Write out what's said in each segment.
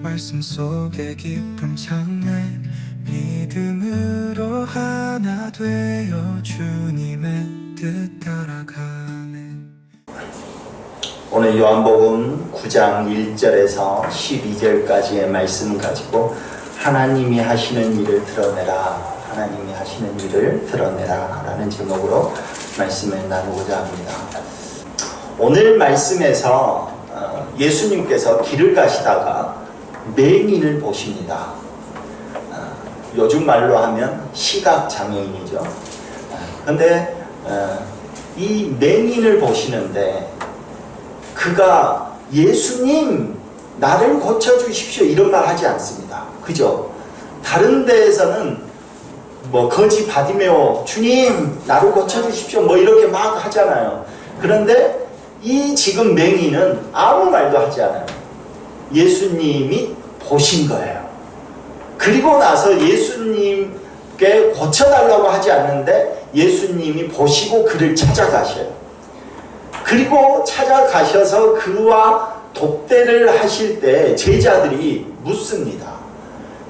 말씀 속에 깊은 장래 믿음으로 하나 되어 주님의 뜻 따라가네. 오늘 요한복음 9장 1절에서 12절까지의 말씀 가지고 하나님이 하시는 일을 드러내라, 하나님이 하시는 일을 드러내라 라는 제목으로 말씀을 나누고자 합니다. 오늘 말씀에서 예수님께서 길을 가시다가 맹인을 보십니다. 요즘 말로 하면 시각장애인이죠. 그런데 이 맹인을 보시는데 그가 예수님 나를 고쳐주십시오 이런 말 하지 않습니다. 그죠? 다른 데에서는 뭐 거지 바디메오 주님 나를 고쳐주십시오 뭐 이렇게 막 하잖아요. 그런데 이 지금 맹인은 아무 말도 하지 않아요. 예수님이 보신 거예요. 그리고 나서 예수님께 고쳐달라고 하지 않는데 예수님이 보시고 그를 찾아가셔요. 그리고 찾아가셔서 그와 독대를 하실 때 제자들이 묻습니다.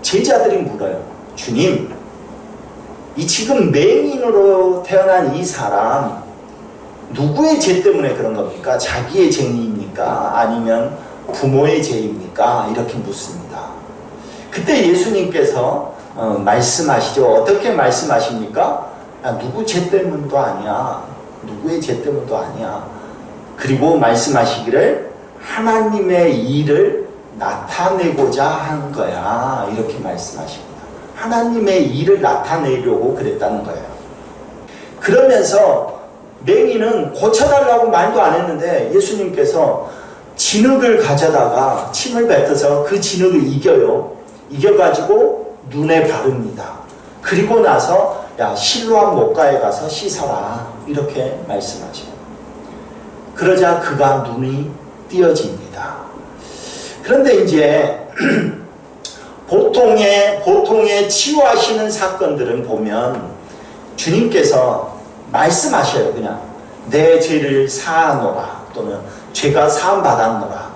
제자들이 물어요. 주님, 이 지금 맹인으로 태어난 이 사람 누구의 죄 때문에 그런 겁니까? 자기의 죄입니까? 아니면 부모의 죄입니까? 이렇게 묻습니다. 그때 예수님께서 말씀하시죠. 어떻게 말씀하십니까? 누구 죄 때문도 아니야. 누구의 죄 때문도 아니야. 그리고 말씀하시기를 하나님의 일을 나타내고자 한 거야. 이렇게 말씀하십니다. 하나님의 일을 나타내려고 그랬다는 거예요. 그러면서 맹인은 고쳐달라고 말도 안 했는데 예수님께서 진흙을 가져다가 침을 뱉어서 그 진흙을 이겨요. 이겨가지고 눈에 바릅니다. 그리고 나서 야 실로암 목가에 가서 씻어라 이렇게 말씀하죠. 그러자 그가 눈이 띄어집니다. 그런데 이제 보통의 치유하시는 사건들은 보면 주님께서 말씀하셔요. 그냥 내 죄를 사하노라 또는 죄가 사함받았노라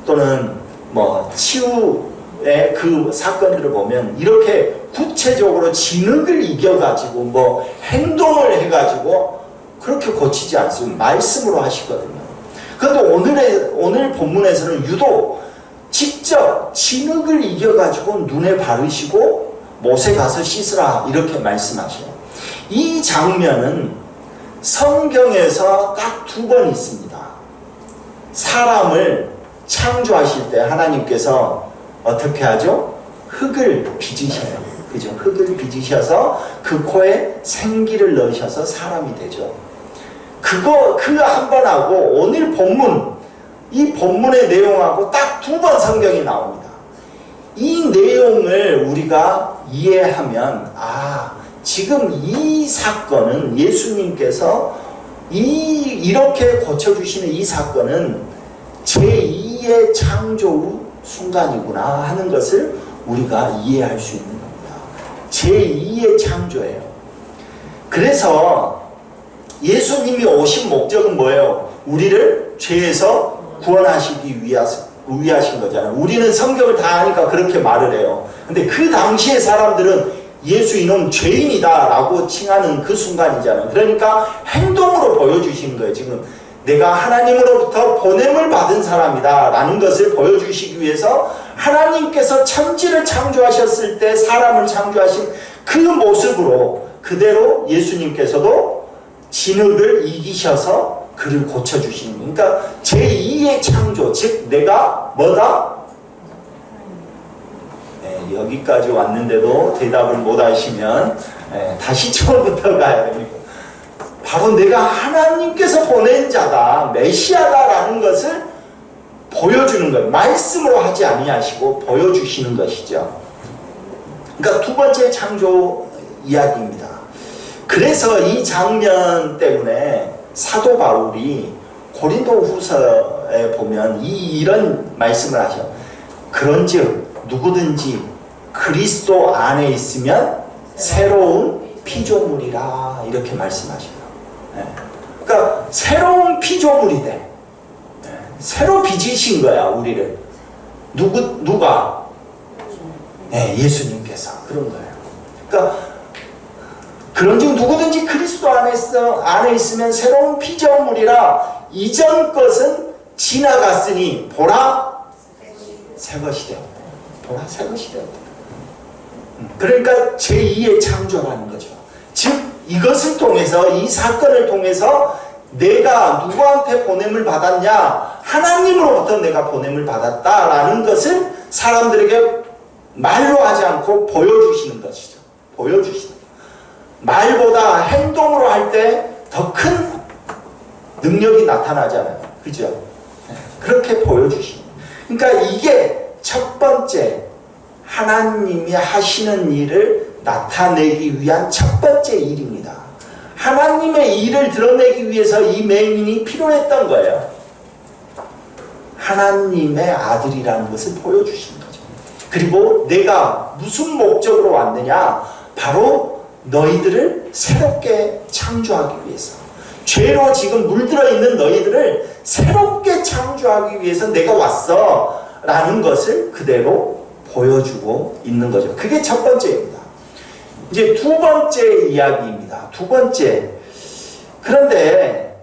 또는 뭐 치유의 그 사건들을 보면 이렇게 구체적으로 진흙을 이겨가지고 뭐 행동을 해가지고 그렇게 고치지 않습니다. 말씀으로 하시거든요. 그런데 오늘 본문에서는 유독 직접 진흙을 이겨가지고 눈에 바르시고 못에 가서 씻으라 이렇게 말씀하셔요. 이 장면은 성경에서 딱 2번 있습니다. 사람을 창조하실 때 하나님께서 어떻게 하죠? 흙을 빚으셔요. 그죠? 흙을 빚으셔서 그 코에 생기를 넣으셔서 사람이 되죠. 그 한 번하고 오늘 본문, 이 본문의 내용하고 딱 2번 성경이 나옵니다. 이 내용을 우리가 이해하면 지금 이 사건은 예수님께서 이렇게 고쳐주시는 이 사건은 제2의 창조 순간이구나 하는 것을 우리가 이해할 수 있는 겁니다. 제2의 창조예요. 그래서 예수님이 오신 목적은 뭐예요? 우리를 죄에서 구원하시기 위하신 거잖아요. 우리는 성경을 다 아니까 그렇게 말을 해요. 근데 그 당시의 사람들은 예수 이놈 죄인이다 라고 칭하는 그 순간이잖아요. 그러니까 행동으로 보여주시는 거예요. 지금 내가 하나님으로부터 보냄을 받은 사람이다 라는 것을 보여주시기 위해서 하나님께서 천지를 창조하셨을 때 사람을 창조하신 그 모습으로 그대로 예수님께서도 진흙을 이기셔서 그를 고쳐주시는 거예요. 그러니까 제2의 창조, 즉 내가 뭐다? 여기까지 왔는데도 대답을 못 하시면 다시 처음부터 가야 됩니다. 바로 내가 하나님께서 보낸 자다, 메시아다라는 것을 보여주는 거예요. 말씀으로 하지 아니하시고 보여주시는 것이죠. 그러니까 2번째 창조 이야기입니다. 그래서 이 장면 때문에 사도 바울이 고린도 후서에 보면 이런 말씀을 하셔. 그런즉 누구든지 그리스도 안에 있으면 새로운 피조물이라 이렇게 말씀하셔요. 그러니까 새로운 피조물이 돼. 새로 빚으신 거야 우리를. 누가? 네, 예수님께서 그런 거예요. 그러니까 그런즉 누구든지 그리스도 안에 있으면 새로운 피조물이라 이전 것은 지나갔으니 보라 새 것이 되었다. 보라 새 것이 되었다. 그러니까 제2의 창조라는 거죠. 즉 이것을 통해서 이 사건을 통해서 내가 누구한테 보냄을 받았냐? 하나님으로부터 내가 보냄을 받았다라는 것을 사람들에게 말로 하지 않고 보여주시는 것이죠. 보여주시는. 말보다 행동으로 할 때 더 큰 능력이 나타나잖아요. 그죠? 그렇게 보여주시는. 그러니까 이게 첫 번째 하나님이 하시는 일을 나타내기 위한 첫 번째 일입니다. 하나님의 일을 드러내기 위해서 이 맹인이 필요했던 거예요. 하나님의 아들이라는 것을 보여주시는 거죠. 그리고 내가 무슨 목적으로 왔느냐? 바로 너희들을 새롭게 창조하기 위해서. 죄로 지금 물들어 있는 너희들을 새롭게 창조하기 위해서 내가 왔어 라는 것을 그대로 보여주고 있는 거죠. 그게 첫 번째입니다. 이제 두 번째 이야기입니다. 두 번째. 그런데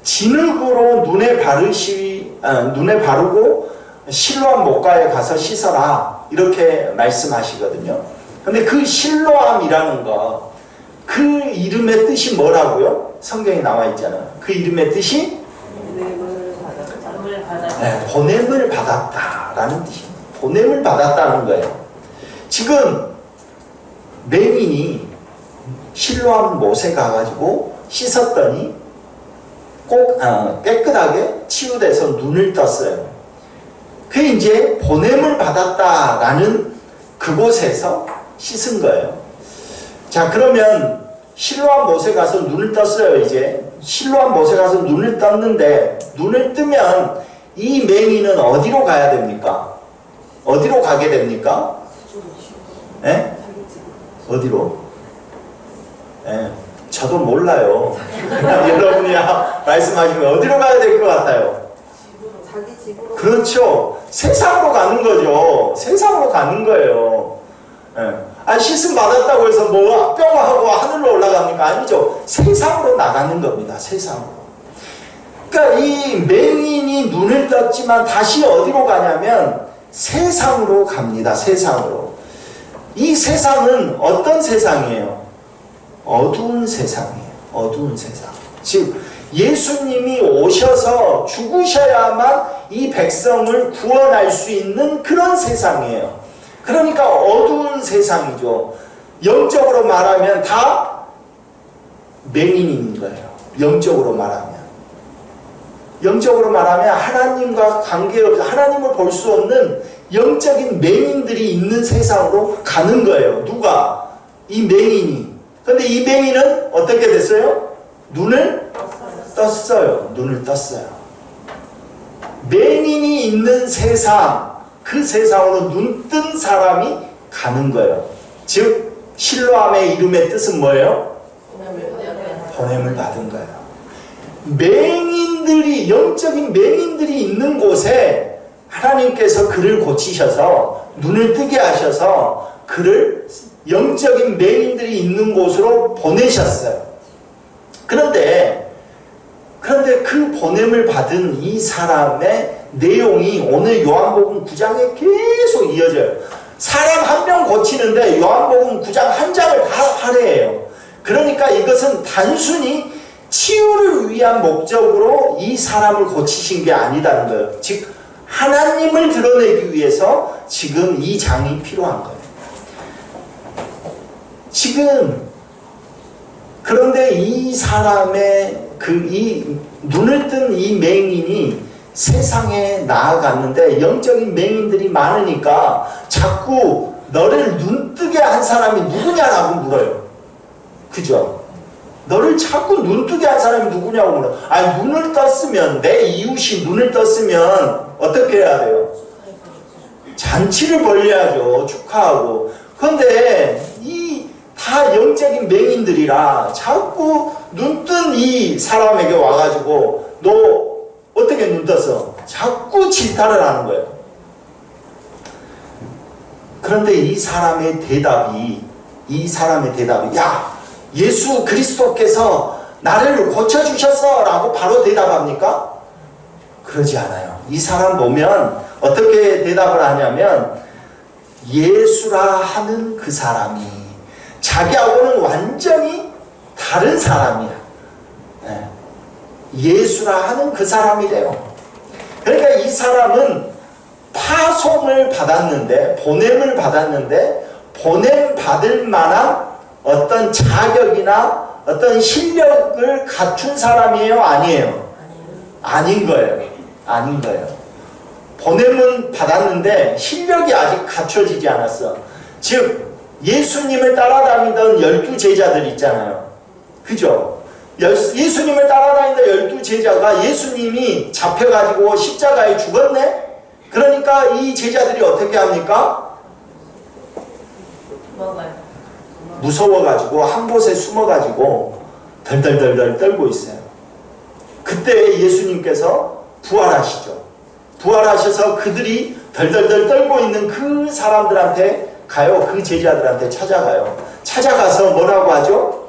진흙으로 눈에 바르고 실로암 목가에 가서 씻어라 이렇게 말씀하시거든요. 근데 그 실로암이라는 거, 그 이름의 뜻이 뭐라고요? 성경에 나와 있잖아요. 그 이름의 뜻이 보냄을 받았다라는 뜻입니다. 보냄을 받았다는 거예요. 지금 맹인이 실로암 못에 가가지고 씻었더니 꼭 깨끗하게 치유돼서 눈을 떴어요. 그게 이제 보냄을 받았다라는 그곳에서 씻은 거예요. 자, 그러면 실로암 못에 가서 눈을 떴어요. 이제 실로암 못에 가서 눈을 떴는데 눈을 뜨면 이 맹인은 어디로 가야 됩니까? 어디로 가게 됩니까? 예? 어디로? 예, 저도 몰라요. 여러분이 말씀하시면 어디로 가야 될 것 같아요? 자기 집으로. 그렇죠. 세상으로 가는 거죠. 세상으로 가는 거예요. 예. 씻음 받았다고 해서 뭐 뿅 하고 하늘로 올라갑니까? 아니죠. 세상으로 나가는 겁니다. 세상으로. 그러니까 이 맹인이 눈을 떴지만 다시 어디로 가냐면 세상으로 갑니다. 세상으로. 이 세상은 어떤 세상이에요? 어두운 세상이에요. 어두운 세상. 즉 예수님이 오셔서 죽으셔야만 이 백성을 구원할 수 있는 그런 세상이에요. 그러니까 어두운 세상이죠. 영적으로 말하면 다 맹인인 거예요. 영적으로 말하면. 영적으로 말하면 하나님과 관계없이 하나님을 볼 수 없는 영적인 맹인들이 있는 세상으로 가는 거예요. 누가? 이 맹인이. 근데 이 맹인은 어떻게 됐어요? 눈을 떴어요. 눈을 떴어요. 맹인이 있는 세상, 그 세상으로 눈 뜬 사람이 가는 거예요. 즉 실로암의 이름의 뜻은 뭐예요? 보냄을 받은 거예요. 맹인들이, 영적인 맹인들이 있는 곳에 하나님께서 그를 고치셔서 눈을 뜨게 하셔서 그를 영적인 맹인들이 있는 곳으로 보내셨어요. 그런데 그 보냄을 받은 이 사람의 내용이 오늘 요한복음 9장에 계속 이어져요. 사람 한 명 고치는데 요한복음 9장 한 장을 다 할애해요. 그러니까 이것은 단순히 치유를 위한 목적으로 이 사람을 고치신 게 아니다는 거예요. 즉 하나님을 드러내기 위해서 지금 이 장이 필요한 거예요. 지금 그런데 이 사람의 이 눈을 뜬 이 맹인이 세상에 나아갔는데 영적인 맹인들이 많으니까 자꾸 너를 눈뜨게 한 사람이 누구냐라고 물어요. 그죠? 너를 자꾸 눈뜨게 한 사람이 누구냐고 물어요. 아니 눈을 떴으면, 내 이웃이 눈을 떴으면 어떻게 해야 돼요? 잔치를 벌려야죠. 축하하고. 그런데 이 다 영적인 맹인들이라 자꾸 눈뜬 이 사람에게 와가지고 너 어떻게 눈 떴어? 자꾸 질타를 하는 거예요. 그런데 이 사람의 대답이 야, 예수 그리스도께서 나를 고쳐주셨어 라고 바로 대답합니까? 그러지 않아요. 이 사람 보면 어떻게 대답을 하냐면 예수라 하는 그 사람이 자기하고는 완전히 다른 사람이야. 예수라 하는 그 사람이래요. 그러니까 이 사람은 파송을 받았는데, 보냄을 받았는데, 보냄 받을 만한 어떤 자격이나 어떤 실력을 갖춘 사람이에요? 아니에요? 아닌 거예요. 아닌 거예요. 보냄은 받았는데 실력이 아직 갖춰지지 않았어. 즉 예수님을 따라다니던 12제자들 있잖아요. 그죠? 예수님을 따라다니던 12제자가 예수님이 잡혀가지고 십자가에 죽었네? 그러니까 이 제자들이 어떻게 합니까? 무서워가지고 한 곳에 숨어가지고 덜덜덜덜 떨고 있어요. 그때 예수님께서 부활하시죠. 부활하셔서 그들이 덜덜덜 떨고 있는 그 사람들한테 가요. 그 제자들한테 찾아가요. 찾아가서 뭐라고 하죠?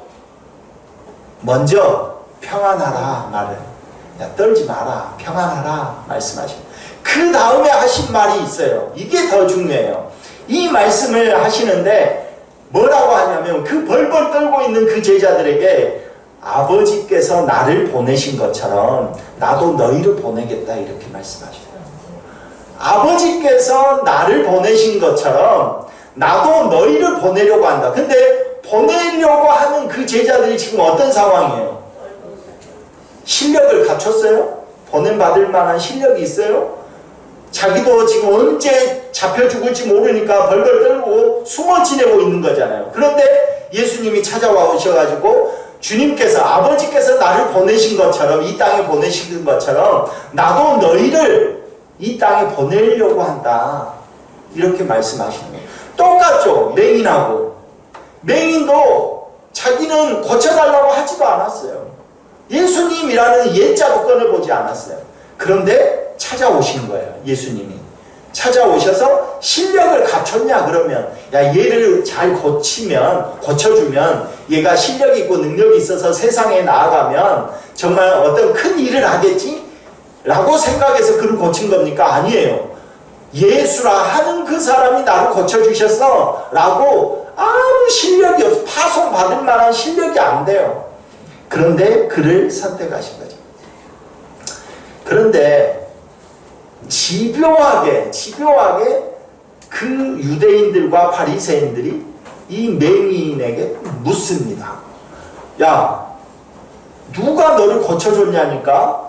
먼저 평안하라 말을. 야, 떨지 마라. 평안하라 말씀하시고. 그 다음에 하신 말이 있어요. 이게 더 중요해요. 이 말씀을 하시는데 뭐라고 하냐면 그 벌벌 떨고 있는 그 제자들에게 아버지께서 나를 보내신 것처럼 나도 너희를 보내겠다 이렇게 말씀하시더라고요. 아버지께서 나를 보내신 것처럼 나도 너희를 보내려고 한다. 근데 보내려고 하는 그 제자들이 지금 어떤 상황이에요? 실력을 갖췄어요? 보냄받을 만한 실력이 있어요? 자기도 지금 언제 잡혀 죽을지 모르니까 벌벌 떨고 숨어 지내고 있는 거잖아요. 그런데 예수님이 찾아와 오셔가지고 주님께서 아버지께서 나를 보내신 것처럼 이 땅에 보내신 것처럼 나도 너희를 이 땅에 보내려고 한다. 이렇게 말씀하시는 거예요. 똑같죠. 맹인하고. 맹인도 자기는 고쳐달라고 하지도 않았어요. 예수님이라는 예자도 꺼내보지 않았어요. 그런데 찾아오신 거예요. 예수님이. 찾아오셔서 실력을 갖췄냐 그러면 야 얘를 잘 고쳐주면 얘가 실력이 있고 능력이 있어서 세상에 나아가면 정말 어떤 큰 일을 하겠지? 라고 생각해서 그를 고친 겁니까? 아니에요. 예수라 하는 그 사람이 나를 고쳐주셨어 라고 아무 실력이 없어. 파송받을 만한 실력이 안 돼요. 그런데 그를 선택하신 거죠. 그런데 집요하게 그 유대인들과 바리새인들이 이 맹인에게 묻습니다. 야, 누가 너를 고쳐줬냐니까?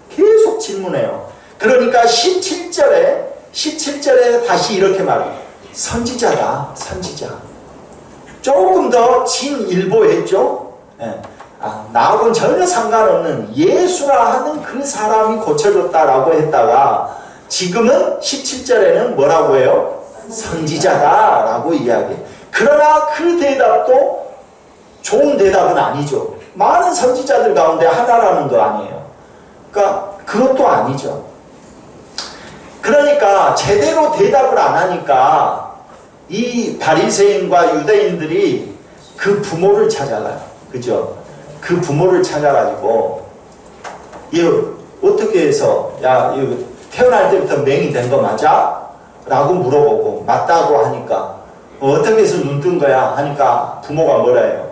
계속 질문해요. 그러니까 17절에 다시 이렇게 말해요. 선지자다, 선지자. 조금 더 진일보했죠? 예. 나하고는 전혀 상관없는 예수라 하는 그 사람이 고쳐줬다라고 했다가 지금은 17절에는 뭐라고 해요? 선지자다라고 이야기해요. 그러나 그 대답도 좋은 대답은 아니죠. 많은 선지자들 가운데 하나라는 거 아니에요. 그러니까 그것도 아니죠. 그러니까 제대로 대답을 안 하니까 이 바리새인과 유대인들이 그 부모를 찾아가요. 그죠? 그 부모를 찾아가지고 얘 어떻게 해서 야 이거 태어날 때부터 맹이 된 거 맞아? 라고 물어보고 맞다고 하니까 어떻게 해서 눈 뜬 거야? 하니까 부모가 뭐라 해요?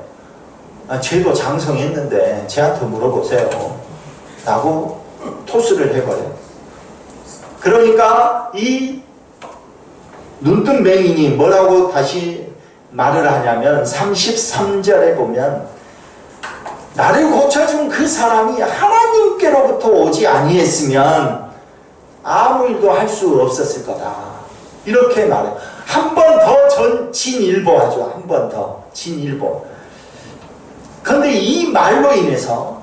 쟤도 장성했는데 쟤한테 물어보세요 라고 토스를 해버려요. 그러니까 이 눈뜬 맹인이 뭐라고 다시 말을 하냐면 33절에 보면 나를 고쳐준 그 사람이 하나님께로부터 오지 아니했으면 아무 일도 할 수 없었을 거다. 이렇게 말해요. 한 번 더 진일보하죠. 한 번 더 진일보. 그런데 이 말로 인해서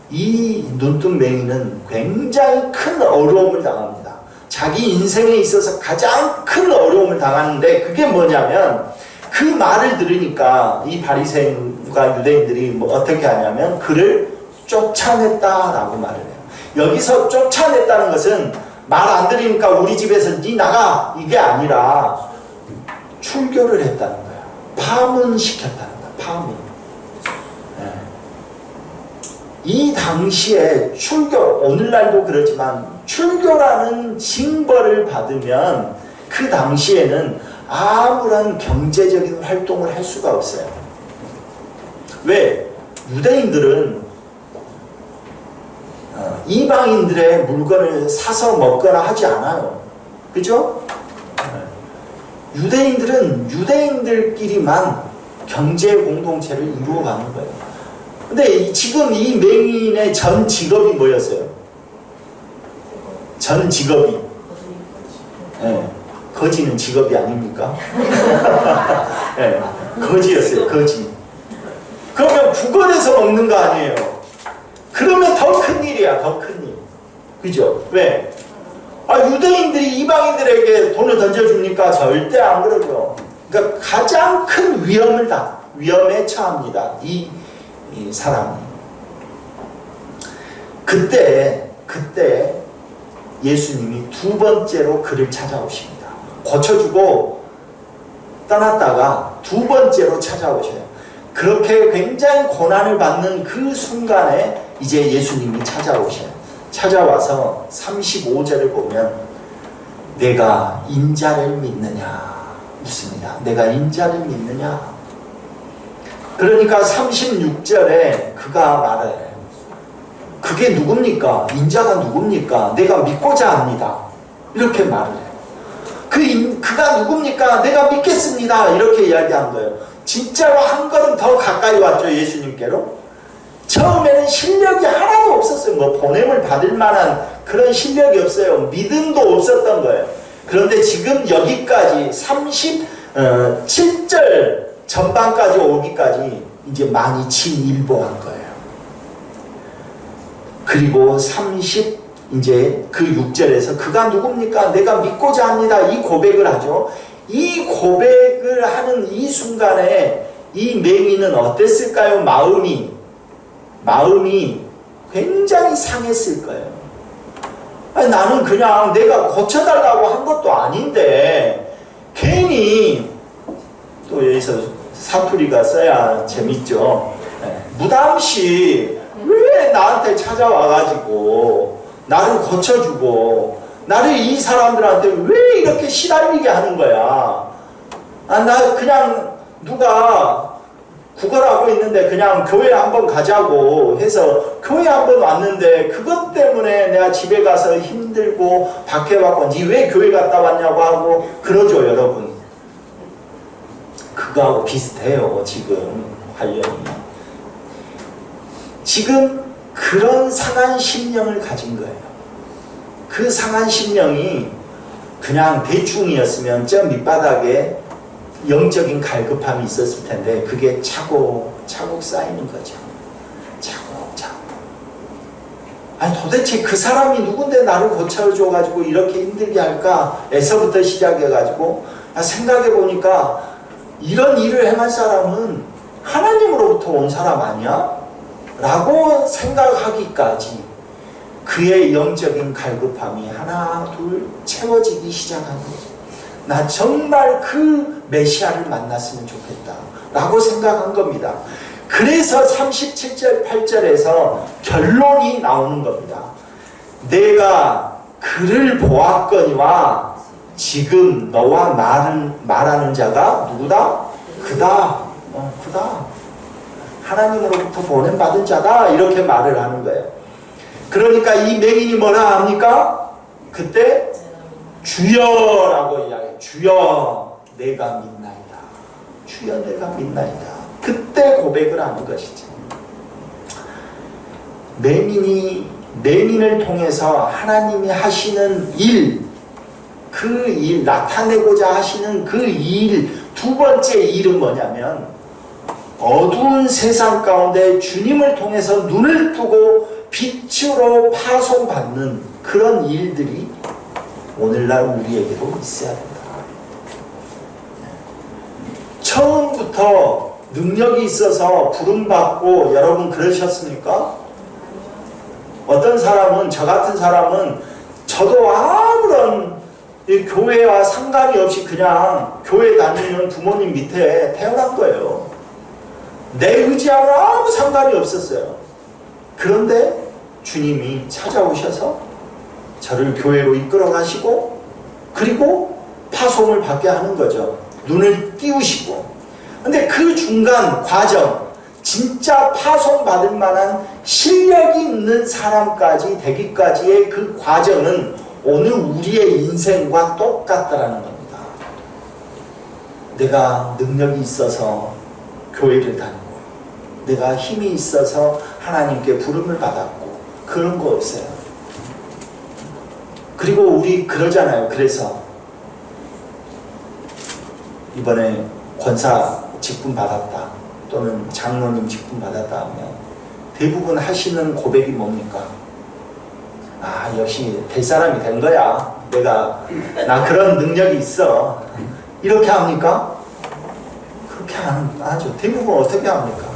이 눈뜬 맹인은 굉장히 큰 어려움을 당합니다. 자기 인생에 있어서 가장 큰 어려움을 당하는데 그게 뭐냐면 그 말을 들으니까 이 바리새인과 유대인들이 어떻게 하냐면 그를 쫓아냈다라고 말을 해요. 여기서 쫓아냈다는 것은 말 안 들으니까 우리 집에서 니 나가 이게 아니라 출교를 했다는 거야. 파문시켰다는 거야. 파문. 네. 이 당시에 출교, 오늘날도 그렇지만 출교라는 징벌을 받으면 그 당시에는 아무런 경제적인 활동을 할 수가 없어요. 왜? 유대인들은 이방인들의 물건을 사서 먹거나 하지 않아요. 그죠? 유대인들은 유대인들끼리만 경제 공동체를 이루어가는 거예요. 근데 지금 이 맹인의 전 직업이 뭐였어요? 전 직업이. 네. 거지는 직업이 아닙니까? 네. 거지였어요. 거지. 그러면 구걸해서 먹는 거 아니에요? 그러면 더 큰일이야. 더 큰일. 그죠? 왜? 유대인들이 이방인들에게 돈을 던져줍니까? 절대 안 그러죠. 그러니까 가장 큰 위험에 처합니다. 이 사람이. 그때 예수님이 두 번째로 그를 찾아오십니다. 고쳐주고 떠났다가 두 번째로 찾아오셔요. 그렇게 굉장히 고난을 받는 그 순간에 이제 예수님이 찾아오셔요. 찾아와서 35절을 보면 내가 인자를 믿느냐 묻습니다. 내가 인자를 믿느냐. 그러니까 36절에 그가 말해. 그게 누굽니까? 인자가 누굽니까? 내가 믿고자 합니다. 이렇게 말을 해요. 그가 누굽니까? 내가 믿겠습니다. 이렇게 이야기한 거예요. 진짜로 한 걸음 더 가까이 왔죠. 예수님께로. 처음에는 실력이 하나도 없었어요. 뭐 보냄을 받을 만한 그런 실력이 없어요. 믿음도 없었던 거예요. 그런데 지금 여기까지 37절 전반까지 오기까지 이제 많이 진일보한 거예요. 그리고 이제 그 6절에서 그가 누굽니까? 내가 믿고자 합니다. 이 고백을 하죠. 이 고백을 하는 이 순간에 이 맹인은 어땠을까요? 마음이 굉장히 상했을 거예요. 나는 그냥 내가 고쳐달라고 한 것도 아닌데 괜히 또 여기서 사투리가 써야 재밌죠. 무담시 왜 나한테 찾아와가지고 나를 고쳐주고 나를 이 사람들한테 왜 이렇게 시달리게 하는 거야. 나 그냥 누가 구걸하고 있는데 그냥 교회 한번 가자고 해서 교회 한번 왔는데 그것 때문에 내가 집에 가서 힘들고 박해받고 니 왜 교회 갔다 왔냐고 하고 그러죠. 여러분. 그거하고 비슷해요. 지금 관련이. 지금 그런 상한 심령을 가진 거예요. 그 상한 심령이 그냥 대충이었으면 저 밑바닥에 영적인 갈급함이 있었을 텐데 그게 차곡차곡 쌓이는 거죠. 차곡차곡. 도대체 그 사람이 누군데 나를 고쳐줘가지고 이렇게 힘들게 할까? 에서부터 시작해가지고 생각해보니까 이런 일을 행할 사람은 하나님으로부터 온 사람 아니야? 라고 생각하기까지 그의 영적인 갈급함이 하나 둘 채워지기 시작한 거죠. 나 정말 그 메시아를 만났으면 좋겠다 라고 생각한 겁니다. 그래서 37절 8절에서 결론이 나오는 겁니다. 내가 그를 보았거니와 지금 너와 말하는 자가 누구다? 그다. 하나님으로부터 보냄받은 자다. 이렇게 말을 하는 거예요. 그러니까 이 맹인이 뭐라 합니까? 그때 주여라고 이야기해요. 주여 내가 믿나이다. 주여 내가 믿나이다. 그때 고백을 하는 것이죠. 맹인을 통해서 하나님이 하시는 그 일, 나타내고자 하시는 그 일, 두 번째 일은 뭐냐면 어두운 세상 가운데 주님을 통해서 눈을 뜨고 빛으로 파송받는 그런 일들이 오늘날 우리에게도 있어야 된다. 처음부터 능력이 있어서 부름받고 여러분 그러셨습니까? 어떤 사람은, 저 같은 사람은 저도 아무런 이 교회와 상관이 없이 그냥 교회 다니는 부모님 밑에 태어난 거예요. 내 의지하고 아무 상관이 없었어요. 그런데 주님이 찾아오셔서 저를 교회로 이끌어 가시고 그리고 파송을 받게 하는 거죠. 눈을 띄우시고. 근데 그 중간 과정, 진짜 파송받을 만한 실력이 있는 사람까지 되기까지의 그 과정은 오늘 우리의 인생과 똑같다라는 겁니다. 내가 능력이 있어서 교회를 다니고 내가 힘이 있어서 하나님께 부름을 받았고 그런 거 없어요. 그리고 우리 그러잖아요. 그래서 이번에 권사 직분 받았다 또는 장로님 직분 받았다 하면 대부분 하시는 고백이 뭡니까? 아, 역시 될 사람이 된 거야. 나 그런 능력이 있어. 이렇게 합니까? 그렇게 안 하죠. 대부분 어떻게 합니까?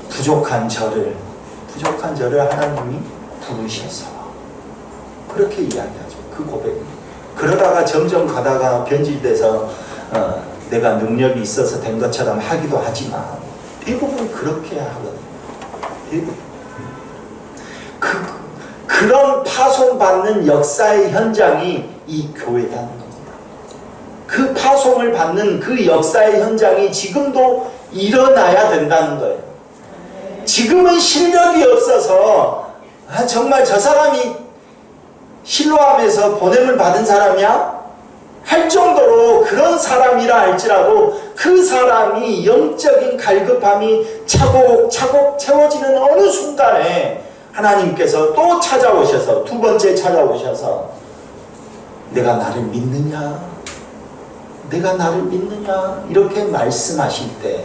부족한 저를 하나님이 부르셔서 그렇게 이야기하죠. 그 고백이. 그러다가 점점 가다가 변질돼서 내가 능력이 있어서 된 것처럼 하기도 하지만 대부분 그렇게 하거든요. 대부분. 그런 파송받는 역사의 현장이 이 교회라는 겁니다. 그 파송을 받는 그 역사의 현장이 지금도 일어나야 된다는 거예요. 지금은 실력이 없어서 정말 저 사람이 실로암에서 보냄을 받은 사람이야? 할 정도로 그런 사람이라 할지라도 그 사람이 영적인 갈급함이 차곡차곡 채워지는 어느 순간에 하나님께서 또 찾아오셔서 두 번째 찾아오셔서 내가 나를 믿느냐? 내가 나를 믿느냐? 이렇게 말씀하실 때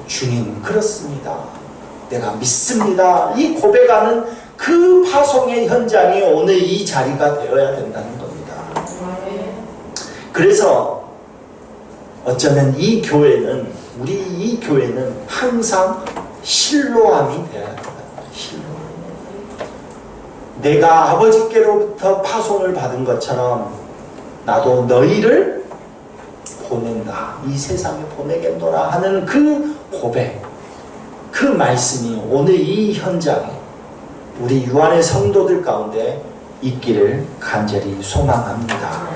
주님 그렇습니다. 내가 믿습니다. 이 고백하는 그 파송의 현장이 오늘 이 자리가 되어야 된다는 겁니다. 그래서 어쩌면 이 교회는 우리 이 교회는 항상 실로암이 되어야 된다. 내가 아버지께로부터 파송을 받은 것처럼 나도 너희를 보낸다. 이 세상에 보내겠노라 하는 그 고백, 그 말씀이 오늘 이 현장에 우리 유한의 성도들 가운데 있기를 간절히 소망합니다.